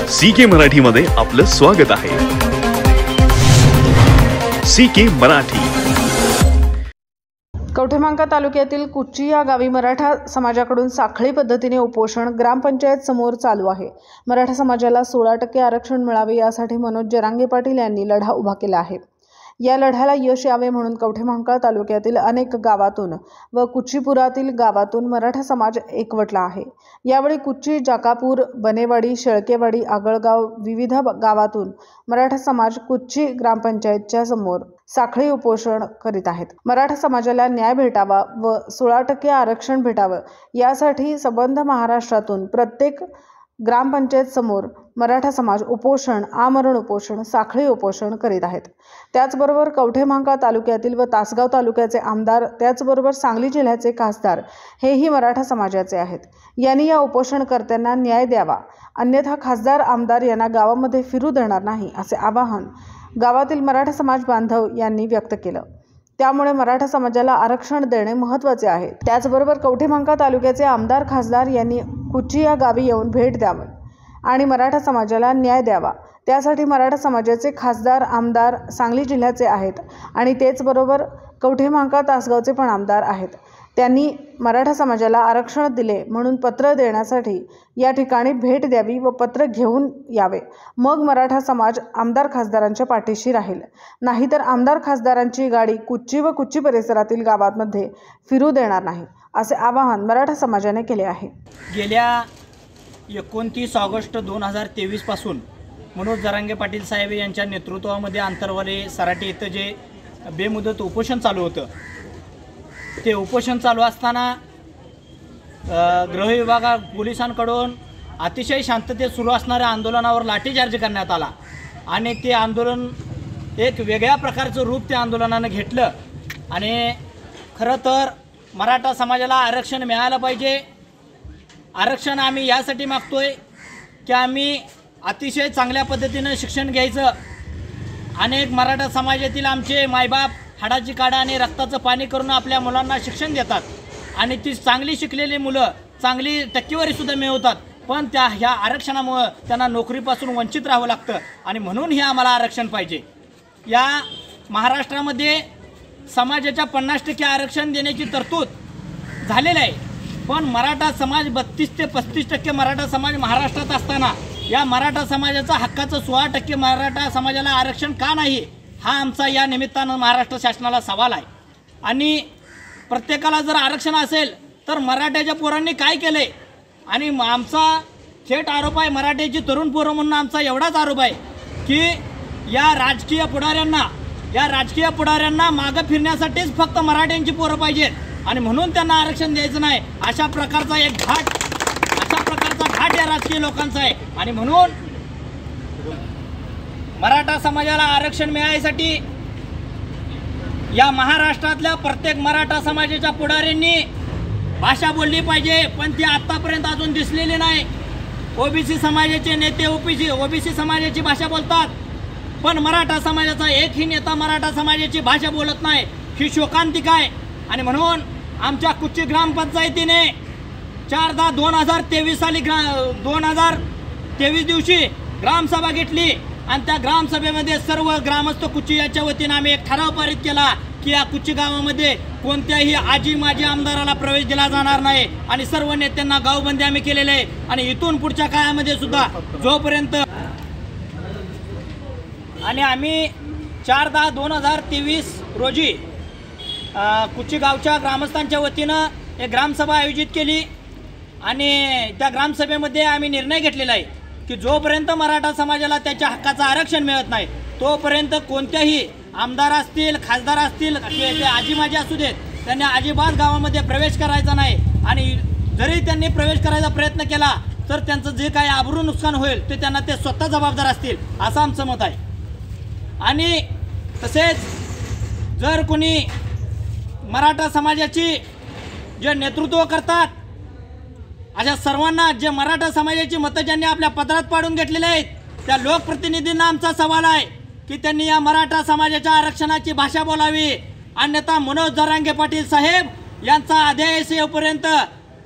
CK मराठीमध्ये आपलं स्वागत आहे। CK मराठी। कवठेमहांकाळ तालुक्यातील कुच्ची या गावी मराठा समाजाकडून साखळी पद्धतीने उपोषण ग्रामपंचायत समोर चालू आहे। मराठा समाजाला 16% आरक्षण मिळावे यासाठी मनोज जरांगे पाटील यांनी लढा उभा केला आहे। या लढ्याला यश यावे म्हणून कवठेमहांकाळ तालुक्यातील अनेक गावातून व कुच्चीपुरातील गावातून मराठा समाज एकवटला आहे। यावेळी कुच्ची, जाकापूर, बनेवाडी, शेळकेवाडी, आगळगाव विविध गावातून मराठा समाज कुच्ची ग्रामपंचायतच्या समोर साखळी उपोषण करीत आहेत। मराठा समाजाला न्याय भेटावा व 16% आरक्षण भेटावं यासाठी संबंध महाराष्ट्रातून प्रत्येक ग्रामपंचायत समोर मराठा समाज उपोषण, आमरण उपोषण, साखळी उपोषण करीत आहेत। त्याचबरोबर कवठेमहांकाळ तालुक्यातील व तासगाव तालुक्याचे आमदार, त्याचबरोबर सांगली जिल्ह्याचे खासदार हेही मराठा समाजाचे आहेत। यांनी या उपोषणकर्त्यांना न्याय द्यावा, अन्यथा खासदार, आमदार यांना गावामध्ये फिरू देणार नाही असे आवाहन गावातील मराठा समाज बांधव यांनी व्यक्त केलं। त्यामुळे मराठा समाजाला आरक्षण देणे महत्त्वाचे आहे। त्याचबरोबर कवठेमहांकाळ तालुक्याचे आमदार, खासदार यांनी कुच्ची या गावी येऊन भेट द्यावी आणि मराठा समाजाला न्याय द्यावा। त्यासाठी मराठा समाजाचे खासदार, आमदार सांगली जिल्ह्याचे आहेत आणि तेचबरोबर कवठेमहांकाळ तासगावचे पण आमदार आहेत। त्यांनी मराठा समाजाला आरक्षण दिले म्हणून पत्र देण्यासाठी या ठिकाणी भेट द्यावी व पत्र घेऊन यावे। मग मराठा समाज आमदार, खासदारांच्या पाठीशी राहील, नाहीतर आमदार, खासदारांची गाडी कुच्ची व कुच्ची परिसरातील गावांमध्ये फिरू देणार नाही असे आवाहन मराठा समाजाने केले आहे। गेल्या 29 ऑगस्ट 2023 पासून मनोज जरांगे पाटील साहेब यांच्या नेतृत्वामध्ये अंतरवाले सराटी इथं जे बेमुदत उपोषण चालू होतं, ते उपोषण चालू असताना गृह विभागा पोलिसांकडून अतिशय शांततेत सुरू असणाऱ्या आंदोलनावर लाठीचार्ज करण्यात आला आणि ते आंदोलन एक वेगळ्या प्रकारचं रूप त्या आंदोलनानं घेतलं। आणि खरं तर मराठा समाजाला आरक्षण मिळालं पाहिजे। आरक्षण आम्ही यासाठी मागतोय की आम्ही अतिशय चांगल्या पद्धतीनं शिक्षण घ्यायचं। अनेक मराठा समाजातील आमचे मायबाप हाडाची काढा आणि रक्ताचं पाणी करून आपल्या मुलांना शिक्षण देतात आणि ती चांगली शिकलेली मुलं चांगली टक्केवारीसुद्धा मिळवतात, पण ह्या आरक्षणामुळं त्यांना नोकरीपासून वंचित राहावं लागतं आणि म्हणून हे आम्हाला आरक्षण पाहिजे। या महाराष्ट्रामध्ये समाजाच्या 50% आरक्षण देण्याची तरतूद झालेली आहे, पण मराठा समाज 32 ते 35% मराठा समाज महाराष्ट्रात असताना या मराठा समाजाचा हक्काचं 16% मराठा समाजाला आरक्षण का नाही, हा आमचा या निमित्तानं महाराष्ट्र शासनाला सवाल आहे। आणि प्रत्येकाला जर आरक्षण असेल तर मराठ्याच्या पोरांनी काय केलं आहे, आणि आमचा थेट आरोप आहे, मराठ्याची तरुण पोरं म्हणून आमचा एवढाच आरोप आहे की या राजकीय पुढाऱ्यांना मागं फिरण्यासाठीच फक्त मराठ्यांची पोरं पाहिजेत आणि म्हणून त्यांना आरक्षण द्यायचं नाही, अशा प्रकारचा घाट या राजकीय लोकांचा आहे। आणि म्हणून मराठा समाजाला आरक्षण मिळायसाठी या महाराष्ट्रातल्या प्रत्येक मराठा समाजाच्या पुढाऱ्यांनी भाषा बोलली पाहिजे, पण ती आतापर्यंत अजून दिसलेली नाही। ओबीसी समाजाचे नेते ओबीसी समाजाची भाषा बोलतात, पण मराठा समाजाचा एकही नेता मराठा समाजाची भाषा बोलत नाही, ही शोकांतिका आहे। आणि म्हणून आमच्या कुच्ची ग्रामपंचायतीने 4/10/2023 साली 2023 दिवशी ग्रामसभा घेतली आणि त्या ग्रामसभेमध्ये सर्व ग्रामस्थ कुच्ची याच्या वतीनं आम्ही एक ठराव पारित केला की या कुच्ची गावामध्ये कोणत्याही आजी माजी आमदाराला प्रवेश दिला जाणार नाही आणि सर्व नेत्यांना गावबंदी आम्ही केलेले आहे। आणि इथून पुढच्या काळामध्ये सुद्धा जोपर्यंत आणि आम्ही 4/10/2023 रोजी कुच्ची गावच्या ग्रामस्थांच्या वतीनं एक ग्रामसभा आयोजित केली आणि त्या ग्रामसभेमध्ये आम्ही निर्णय घेतलेला आहे की जोपर्यंत मराठा समाजाला त्याच्या हक्काचं आरक्षण मिळत नाही तोपर्यंत कोणत्याही आमदार असतील, खासदार असतील, ते आजी माजी असू देत, त्यांनी अजिबात गावामध्ये प्रवेश करायचा नाही आणि जरी त्यांनी प्रवेश करायचा प्रयत्न केला तर त्यांचं जे काही आबरू नुकसान होईल ते त्यांना ते स्वतः जबाबदार असतील असं आमचं मत आहे। आणि तसेच जर कोणी मराठा समाजाची जे नेतृत्व करतात अशा सर्वांना, जे मराठा समाजाची मतं ज्यांनी आपल्या पदरात पाडून घेतलेले आहेत, त्या लोकप्रतिनिधींना आमचा सवाल आहे की त्यांनी या मराठा समाजाच्या आरक्षणाची भाषा बोलावी, अन्यथा मनोज जरांगे पाटील साहेब यांचा आदेश येईपर्यंत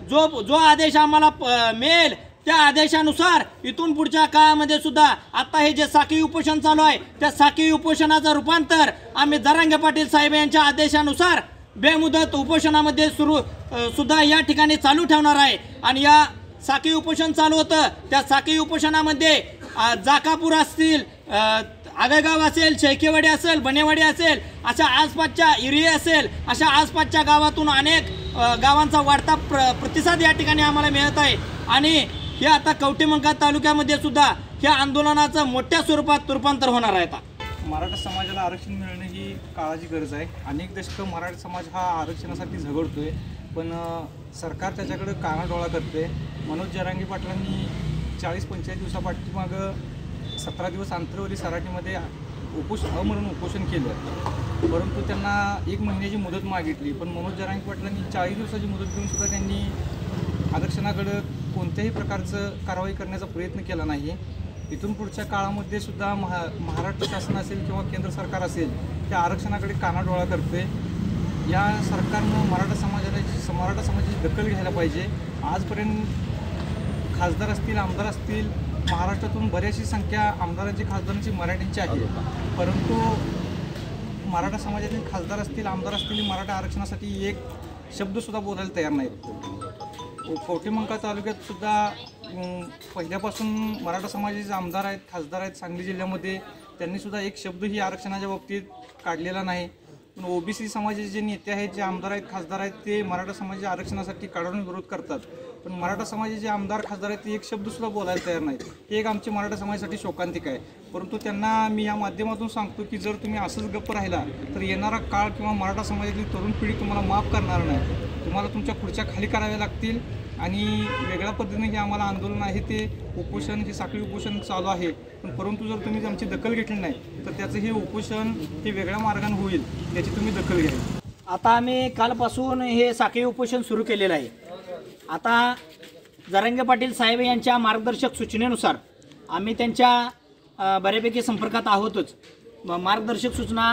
जो आदेश आम्हाला मिळेल त्या आदेशानुसार इथून पुढच्या काळामध्ये सुद्धा आता हे जे साखळी उपोषण चालू आहे त्या साखळी उपोषणाचं रूपांतर आम्ही जरांगे पाटील साहेब यांच्या आदेशानुसार बेमुदत उपोषणामध्ये सुद्धा या ठिकाणी चालू ठेवणार आहे। आणि या साखळी उपोषण चालू होतं त्या साखळी उपोषणामध्ये जाकापूर असतील, आगळगाव असेल, शेकेवाडी असेल, बनेवाडी असेल, अशा आसपासच्या इरी असेल, अशा आसपासच्या गावातून अनेक गावांचा वाढता प्रतिसाद या ठिकाणी आम्हाला मिळत आहे। आणि हे आता कवठेमंकाळ तालुक्यामध्ये सुद्धा या आंदोलनाचं मोठ्या स्वरूपात रूपांतर होणार आहे। आता मराठा समाजाला आरक्षण मिळणं ही काळाची गरज आहे। अनेक दशकं मराठा समाज हा आरक्षणासाठी झगडतोय, पण सरकार त्याच्याकडे कानाडोळा करते। मनोज जरांगे पाटलांनी 40-45 दिवसापाठीमागं 17 दिवस आंतरवली सराटीमध्ये अमरण उपोषण केलं, परंतु त्यांना 1 महिन्याची मुदत मागितली, पण मनोज जरांगे पाटलांनी 40 दिवसाची मुदत देऊन सुद्धा त्यांनी आरक्षणाकडे कोणत्याही प्रकारचं कारवाई करण्याचा प्रयत्न केला नाही। इथून पुढच्या काळामध्ये सुद्धा महाराष्ट्र शासन असेल किंवा केंद्र सरकार असेल त्या आरक्षणाकडे कानाडोळा करते। या सरकारनं मराठा समाजाची दखल घ्यायला पाहिजे। आजपर्यंत खासदार असतील, आमदार असतील, महाराष्ट्रातून बऱ्याचशी संख्या आमदारांची, खासदारांची मराठींची आहे, परंतु मराठा समाजातील खासदार असतील, आमदार असतील, मराठा आरक्षणासाठी एक शब्दसुद्धा बोलायला तयार नाहीत। कवठेमंकाळ तालुक्यात सुद्धा पहिल्यापासून मराठा समाजाचे आमदार आहेत, खासदार आहेत सांगली जिल्ह्यामध्ये, त्यांनीसुद्धा एक शब्दही आरक्षणाच्या बाबतीत काढलेला नाही। पण ओबीसी समाजाचे जे नेते आहेत, जे आमदार आहेत, खासदार आहेत, ते मराठा समाजाच्या आरक्षणासाठी काढून विरोध करतात, पण मराठा समाजाचे आमदार, खासदार आहेत ते एक शब्दसुद्धा बोलायला तयार नाहीत। हे एक आमची मराठा समाजासाठी शोकांतिक आहे। परंतु त्यांना मी या माध्यमातून सांगतो की जर तुम्ही असंच गप्प राहिला तर येणारा काळ किंवा मराठा समाजातली तरुण पिढी तुम्हाला माफ करणार नाही। तुम्हाला तुमच्या खुर्च्या खाली कराव्या लागतील आणि वेगळ्या पद्धतीने जे आम्हाला आंदोलन आहे ते उपोषण, हे साखळी उपोषण चालू आहे, पण परंतु जर तुम्ही आमची दखल घेतली नाही तर त्याचं हे उपोषण हे वेगळ्या मार्गाने होईल, याची तुम्ही दखल घ्या। आता आम्ही कालपासून हे साखळी उपोषण सुरू केलेलं आहे। आता जरांगे पाटील साहेब यांच्या मार्गदर्शक सूचनेनुसार आम्ही त्यांच्या बऱ्यापैकी संपर्कात आहोतच। मार्गदर्शक सूचना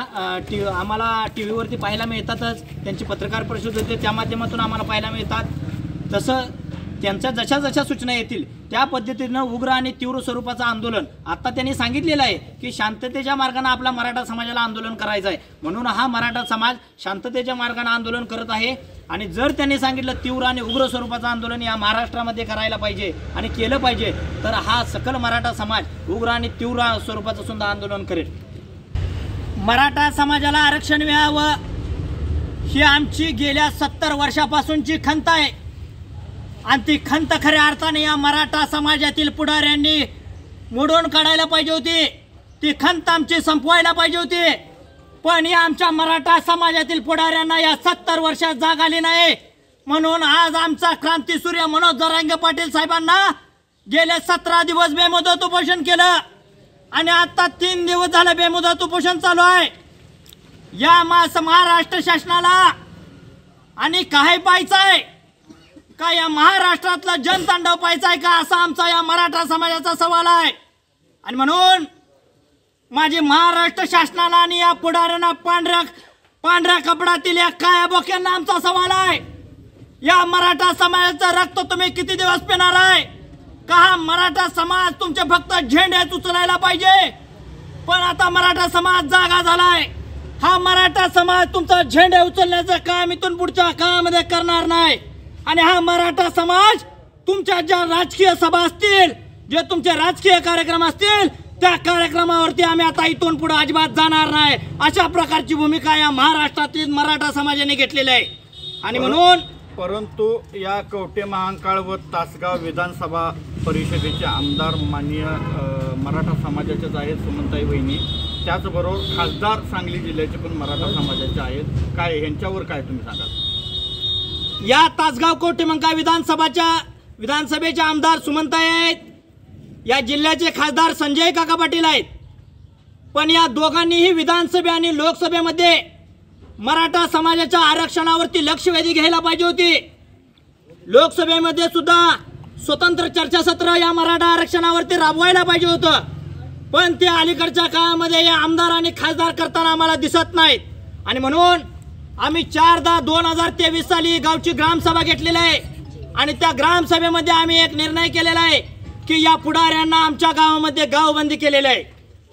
आम्हाला टी व्हीवरती पाहायला मिळतातच, त्यांची पत्रकार परिषद होते त्या माध्यमातून आम्हाला पाहायला मिळतात। तसं त्यांच्या जशा सूचना येतील त्या पद्धतीनं उग्र आणि तीव्र स्वरूपाचं आंदोलन आता त्यांनी सांगितलेलं आहे की शांततेच्या मार्गाने आपला मराठा समाजाला आंदोलन करायचं आहे, म्हणून हा मराठा समाज शांततेच्या मार्गाने आंदोलन करत आहे। आणि जर त्यांनी सांगितलं तीव्र आणि उग्र स्वरूपाचं आंदोलन या महाराष्ट्रामध्ये करायला पाहिजे आणि केलं पाहिजे तर हा सकल मराठा समाज उग्र आणि तीव्र स्वरूपाचं सुद्धा आंदोलन करेल। मराठा समाजाला आरक्षण मिळावं ही आमची गेल्या 70 वर्षापासूनची खंत आहे आणि ती खंत खऱ्या अर्थाने या मराठा समाजातील पुढाऱ्यांनी मोडून काढायला पाहिजे होती। ती खंत आमची संपवायला पाहिजे होती, पण या आमच्या मराठा समाजातील पुढाऱ्यांना या 70 वर्षात जाग आली नाही। म्हणून आज आमचा क्रांतीसूर्य मनोज जरांगे पाटील साहेबांना गेले 17 दिवस बेमुदत उपोषण केलं आणि आता 3 दिवस झाले बेमुदत उपोषण चालू आहे। या महाराष्ट्र शासनाला आणि काय पाहायचं आहे का, या महाराष्ट्रातला जनतांडव पाहायचा आहे का, असा आमचा या मराठा समाजाचा सवाल आहे। आणि म्हणून माझी महाराष्ट्र शासनाला आणि या पुढाऱ्यांना पांढऱ्या कपड्यातील या काळ्या बोक्यांना आमचा सवाल आहे, या मराठा समाजाचं रक्त तुम्ही किती दिवस पिणार आहे का? हा मराठा समाज तुमचे फक्त झेंडे उचलायला पाहिजे, पण आता मराठा समाज जागा झालाय। हा मराठा समाज तुमचा झेंडे उचलण्याचं काम इथून पुढच्या काळामध्ये करणार नाही आणि हा मराठा समाज तुमच्या ज्या राजकीय सभा असतील, जे तुमचे राजकीय कार्यक्रम असतील त्या कार्यक्रमावरती आम्ही आता इथून पुढे अजिबात जाणार नाही, अशा प्रकारची भूमिका या महाराष्ट्रातील मराठा समाजाने घेतलेली आहे। आणि म्हणून परंतु या कवठे महांकाळ व तासगाव विधानसभा परिषदेचे आमदार माननीय मराठा समाजाचेच आहेत सुमनताई वहिनी, त्याचबरोबर खासदार सांगली जिल्ह्याचे पण मराठा समाजाचे आहेत, काय ह्यांच्यावर काय तुम्ही सांगाल? या तासगाव कवठेमंकाळ विधानसभेचे आमदार सुमनताई आहेत, या जिल्ह्याचे खासदार संजय काका पाटील आहेत, पण या दोघांनीही विधानसभे आणि लोकसभेमध्ये मराठा समाजाच्या आरक्षणावरती लक्षवेधी घ्यायला पाहिजे होती। लोकसभेमध्ये सुद्धा स्वतंत्र चर्चासत्र या मराठा आरक्षणावरती राबवायला पाहिजे होतं, पण ते अलीकडच्या काळामध्ये या आमदार आणि खासदार करताना आम्हाला दिसत नाहीत। आणि म्हणून आम्ही 4/10/2023 साली गावची ग्रामसभा घेतलेली आहे आणि त्या ग्रामसभेमध्ये आम्ही एक निर्णय केलेला आहे की या पुढाऱ्यांना आमच्या गावामध्ये गावबंदी केलेली आहे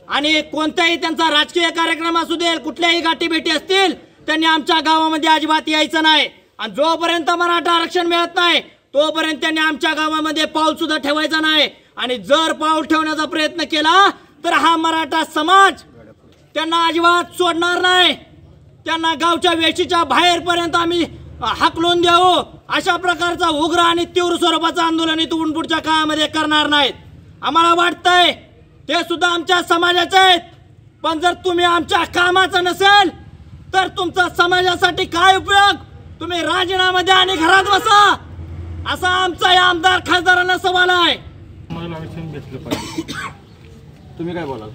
आणि कोणताही त्यांचा राजकीय कार्यक्रम असू दे, कुठल्याही गाठीभेटी असतील, त्यांनी आमच्या गावामध्ये अजिबात यायचं नाही आणि जोपर्यंत मराठा आरक्षण मिळत नाही तोपर्यंत त्यांनी आमच्या गावामध्ये पाऊल सुद्धा ठेवायचं नाही आणि जर पाऊल ठेवण्याचा प्रयत्न केला तर हा मराठा समाज त्यांना अजिबात सोडणार नाही, त्यांना गावच्या वेशीच्या बाहेरपर्यंत आम्ही हाकलून देऊ। अशा प्रकारचा उग्र आणि तीव्र स्वरूपाचं आंदोलन इथून पुढच्या काळामध्ये करणार नाहीत। आम्हाला वाटतंय ते सुद्धा आमच्या समाजाचे आहेत, पण जर तुम्ही आमच्या कामाचं नसेल तर तुमचा समाजासाठी काय उपयोग? तुम्ही राजीनामा द्या आणि घरात बसा, असा आमचा या आमदार खासदारांना सवाल आहे। मला आरक्षण भेटलं पाहिजे, तुम्ही काय बोलाल?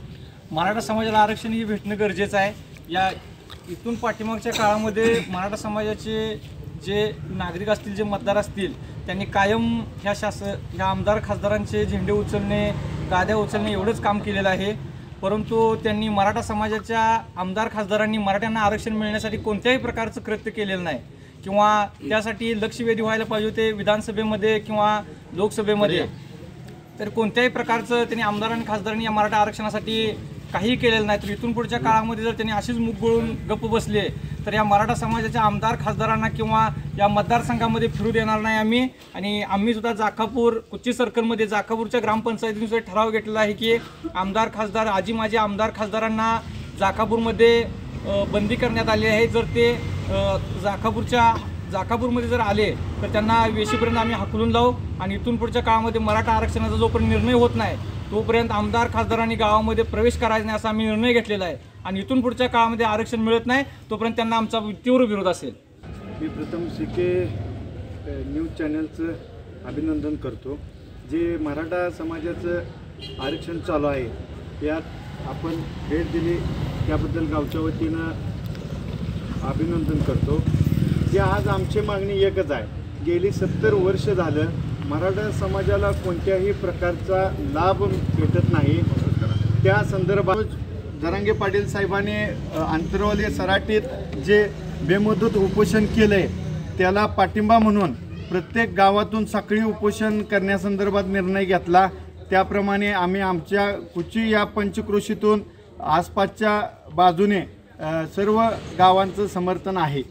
मराठा समाजाला आरक्षण हे भेटणं गरजेचं आहे। या इथून पाठीमागच्या काळामध्ये मराठा समाजाचे जे नागरिक असतील, जे मतदार असतील, त्यांनी कायम ह्या आमदार खासदारांचे झेंडे उचलणे, गाद्या उचलणे एवढंच काम केलेलं आहे, परंतु त्यांनी मराठा समाजाच्या आमदार खासदारांनी मराठ्यांना आरक्षण मिळण्यासाठी कोणत्याही प्रकारचं कृत्य केलेलं नाही किंवा त्यासाठी लक्षवेधी व्हायला पाहिजे होते विधानसभेमध्ये किंवा लोकसभेमध्ये, तर कोणत्याही प्रकारचं त्यांनी आमदार आणि खासदारांनी या मराठा आरक्षणासाठी काही केलेलं नाही। तर इथून पुढच्या काळामध्ये जर त्यांनी अशीच मुख गळून गप्प बसले तर या मराठा समाजाच्या आमदार खासदारांना किंवा या मतदारसंघामध्ये फिरू देणार नाही आम्ही। आणि आम्ही सुद्धा जाखापूर कुच्ची सर्कलमध्ये जाखापूरच्या ग्रामपंचायतीनुसार ठराव घेतलेला आहे की आमदार खासदार आजी माझे आमदार खासदारांना जाखापूरमध्ये बंदी करण्यात आली आहे। जर ते जाखापूरमध्ये जर आले तर त्यांना वेशीपर्यंत आम्ही हाकलून लावू आणि इथून पुढच्या काळामध्ये मराठा आरक्षणाचा जोपर्यंत निर्णय होत नाही तोपर्यंत आमदार खासदारांनी गावामध्ये प्रवेश करायचा नाही असा आम्ही निर्णय घेतलेला आहे आणि इथून पुढच्या काळामध्ये आरक्षण मिळत नाही तोपर्यंत त्यांना आमचा तीव्र विरोध असेल। मी प्रथम CK न्यूज चॅनलचं अभिनंदन करतो। जे मराठा समाजाचं आरक्षण चालू आहे यात आपण भेट दिली त्याबद्दल गावच्या वतीनं अभिनंदन करतो। जे आज आमची मागणी एकच आहे, गेली 70 वर्ष झालं मराठा समाजाला कोणत्याही प्रकारचा लाभ भेटत नाही। त्या संदर्भात जरांगे पाटील साहेबांनी अंतरवाली सराटीत जे बेमुदत उपोषण केलंय त्याला पाठिंबा म्हणून प्रत्येक गावातून साखळी उपोषण करण्यासंदर्भात निर्णय घेतला। त्याप्रमाणे आम्ही आमच्या कुची या पंचक्रोशीतून आसपासच्या बाजूने सर्व गावांचं समर्थन आहे।